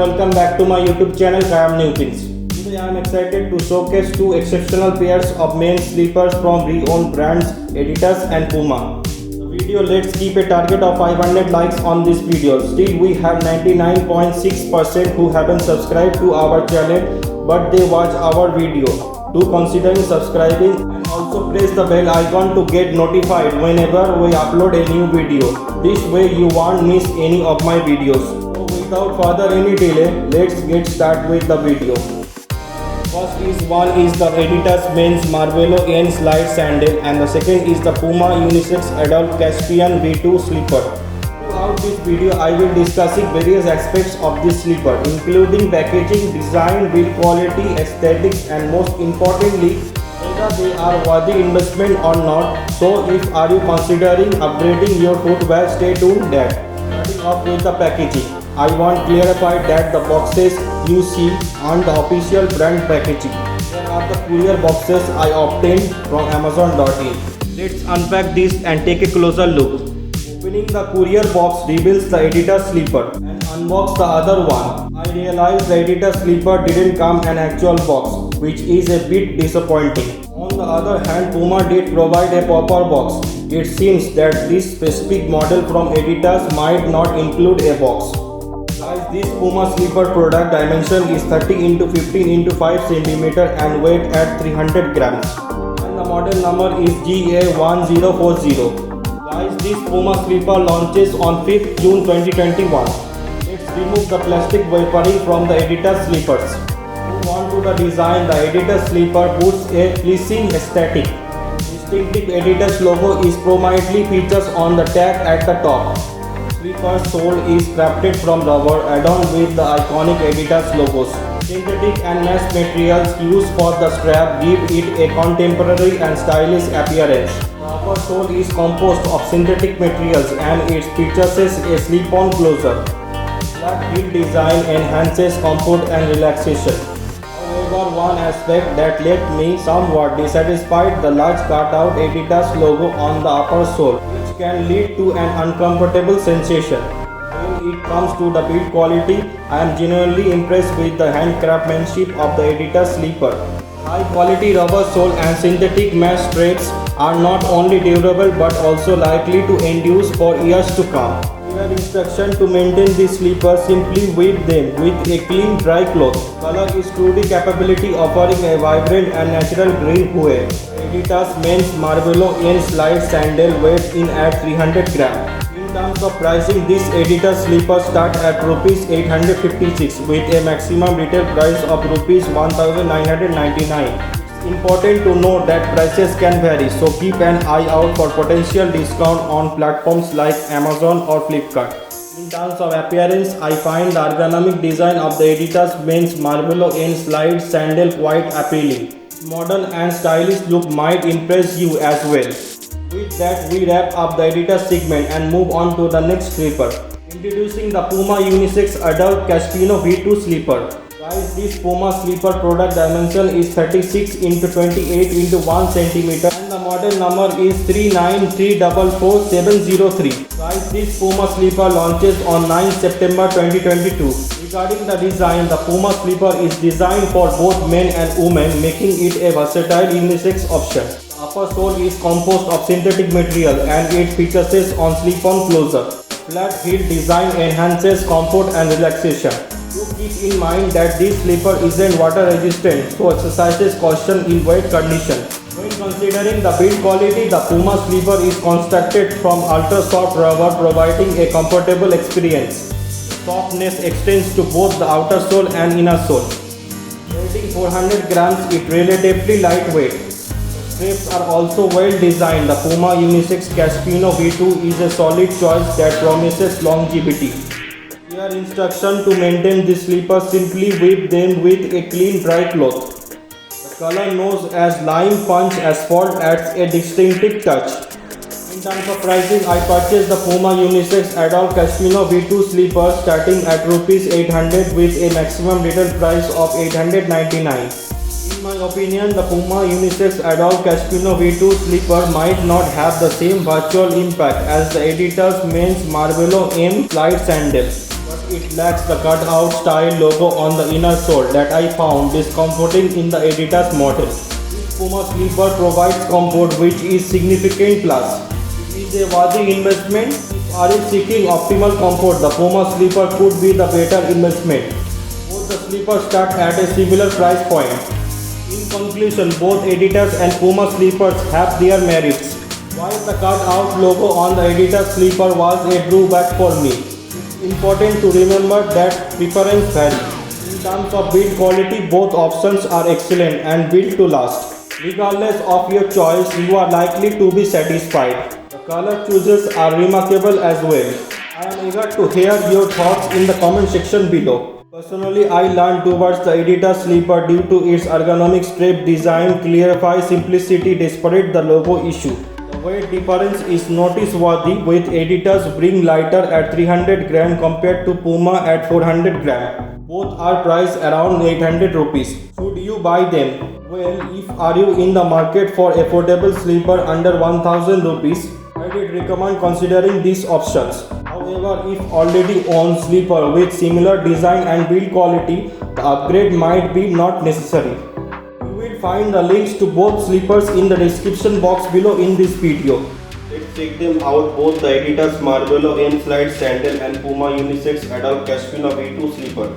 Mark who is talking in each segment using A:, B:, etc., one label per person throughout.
A: welcome back to my YouTube channel Kayam New Things. Today I am excited to showcase two exceptional pairs of men's slippers from renowned brands Adidas and Puma. The video, let's keep a target of 500 likes on this video. Still we have 99.6% who haven't subscribed to our channel but they watch our video. Do consider subscribing and also press the bell icon to get notified whenever we upload a new video. This way you won't miss any of my videos. So without further any delay, let's get started with the video. One is the Adidas men's Marvello N slide sandal and the second is the Puma unisex adult Caspian V2 slipper. Throughout this video, I will discussing various aspects of this slipper, including packaging, design, build quality, aesthetics, and most importantly, whether they are worthy investment or not. So, if are you considering upgrading your footwear, stay tuned. That starting off with the packaging, I want to clarify that the boxes you see aren't the official brand packaging. There are the courier boxes I obtained from Amazon.in. Let's unpack this and take a closer look. Opening the courier box reveals the Adidas slipper and unbox the other one. I realized the Adidas slipper didn't come an actual box, which is a bit disappointing. On the other hand, Puma did provide a proper box. It seems that this specific model from Adidas might not include a box. Guys, this Puma slipper product dimension is 30 x 15 x 5 cm and weight at 300 grams. And the model number is GA1040. Guys, this Puma slipper launches on 5th June 2021. Let's remove the plastic wrapping from the Adidas slippers. Move on to the design. The Adidas slipper puts a pleasing aesthetic. Distinctive Adidas logo is prominently features on the tag at the top. Slipper sole is crafted from rubber adorned with the iconic Adidas logos. Synthetic and mesh materials used for the strap give it a contemporary and stylish appearance. The upper sole is composed of synthetic materials and it features a slip-on closure. Flat heel design enhances comfort and relaxation. However, one aspect that left me somewhat dissatisfied: the large cutout Adidas logo on the upper sole, which can lead to an uncomfortable sensation. When it comes to the build quality, I am genuinely impressed with the handcraftsmanship of the Adidas slipper. High quality rubber sole and synthetic mesh threads are not only durable but also likely to endure for years to come. Clear instruction to maintain this slipper: simply wipe them with a clean dry cloth. Color is truly capability, offering a vibrant and natural green hue. Adidas men's Marvello N slide sandal weighs in at 300 grams. In terms of pricing, this Adidas slipper starts at Rs 856 with a maximum retail price of Rs 1999. It's important to note that prices can vary, so keep an eye out for potential discount on platforms like Amazon or Flipkart. In terms of appearance, I find the ergonomic design of the Adidas men's Marvello N slide sandal quite appealing. Modern and stylish look might impress you as well. With that, we wrap up the Adidas segment and move on to the next slipper. Introducing the Puma unisex adult Caspian V2 slipper. Guys, this Puma slipper product dimension is 36 x 28 x 1 cm and the model number is 393444703. Guys, this Puma slipper launches on 9 September 2022. Regarding the design, the Puma slipper is designed for both men and women, making it a versatile unisex option. The upper sole is composed of synthetic material and it features on slip-on closure. Flat heel design enhances comfort and relaxation. Do keep in mind that this slipper isn't water resistant, so exercise caution in wet conditions. When considering the build quality, the Puma slipper is constructed from ultra soft rubber, providing a comfortable experience. Softness extends to both the outer sole and inner sole. Weighing 400 grams, it relatively lightweight. Straps are also well designed. The Puma unisex Caspian V2 is a solid choice that promises longevity. Clear instruction to maintain this slipper: simply wipe them with a clean dry cloth. The color known as lime punch asphalt adds a distinctive touch. In terms of pricing, I purchased the Puma unisex adult Caspian V2 slipper starting at Rs 800 with a maximum retail price of 899. In my opinion, the Puma unisex adult Caspian V2 slipper might not have the same visual impact as the Adidas men's Marvello M slide sandal. it lacks the cutout style logo on the inner sole that I found discomforting in the Adidas model. This Puma sleeper provides comfort which is significant plus. It is a worthy investment. If are you seeking optimal comfort, the Puma sleeper could be the better investment. Both the sleepers start at a similar price point. In conclusion, both Adidas and Puma sleepers have their merits. While the cut-out logo on the Adidas sleeper was a drawback for me, it's important to remember that preference varies. In terms of build quality, both options are excellent and built to last. Regardless of your choice, you are likely to be satisfied. The color choices are remarkable as well. I am eager to hear your thoughts in the comment section below. Personally, I leaned towards the Adidas sleeper due to its ergonomic strap design, clarify simplicity despite the logo issue. The weight difference is noticeworthy with Adidas being lighter at 300 gram compared to Puma at 400 gram. Both are priced around 800 rupees. Should you buy them? Well, if are you in the market for affordable sleeper under 1000 rupees, I did recommend considering these options. However, if already own sleeper with similar design and build quality, the upgrade might be not necessary. You will find the links to both sleepers in the description box below in this video. Let's check them out, both the Adidas Marvello M-Slide Sandal and Puma Unisex Adult Cashmere V2 sleeper.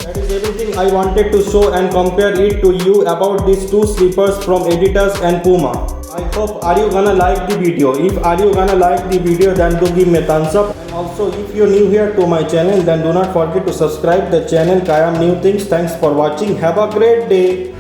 A: That is everything I wanted to show and compare it to you about these two sleepers from Adidas and Puma. I hope are you gonna like the video. If are you gonna like the video, then do give me a thumbs up. And also if you're new here to my channel, then do not forget to subscribe the channel Kayam New Things. Thanks for watching. Have a great day.